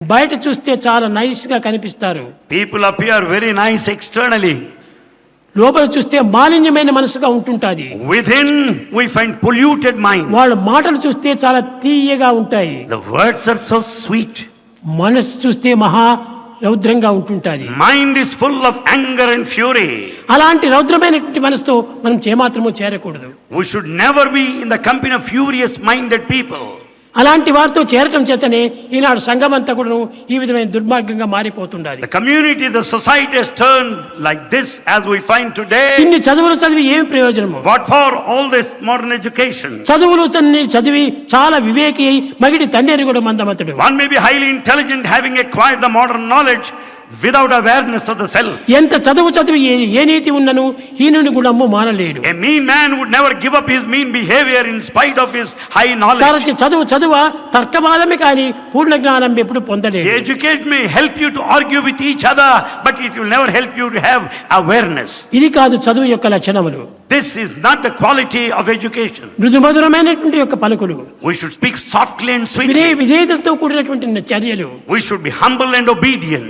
బయట చూస్తే చాలా నైస్ గా కనిపిస్తారు. People appear very nice externally. లోపల చూస్తే మాలిన్యమైన మనసుగా ఉంటుంటాది. Within we find polluted mind. వాళ్ళ మాటలు చూస్తే చాలా తీయగా ఉంటాయి. The words are so sweet. మనసు చూస్తే మహా రౌద్రంగా ఉంటుంటాది. Mind is full of anger and fury. అలాంటి రౌద్రమైనటువంటి మనసుతో మనం ఏమాత్రమూ చేరకూడదు. We should never be in the company of furious minded people. అలాంటి వారితో చేరటం చేతనే ఈనాడు సంఘం అంతా కూడా ఈ విధమైన దుర్మార్గంగా మారిపోతుండాలి. The community, the society has turned like this as we find today. ఇన్ని చదువులు చదివి ఏమి ప్రయోజనము? What for all this modern education? చదువులు చదివి చాలా వివేకి అయి మగిడి తండ్రి కూడా మందమతుడు. One may be highly intelligent having acquired the modern knowledge without awareness of the self. ఎంత చదువు చదివి ఏ నీతి ఉన్నను హీనుని గుణము మానలేడు. A mean man would never give up his mean behavior in spite of his high knowledge. తరచి చదువ తర్కవాదమే కానీ పూర్ణ జ్ఞానం ఎప్పుడు పొందలేడు. The education may help you to argue with each other, but it will never help you to have awareness. ఇది కాదు చదువు యొక్క లక్షణములు. This is not the quality of education. మృదుమధురమైనటువంటి యొక్క పలుకులు. We should speak softly and sweetly. విధేయతతో కూడినటువంటి చర్యలు. We should be humble and obedient.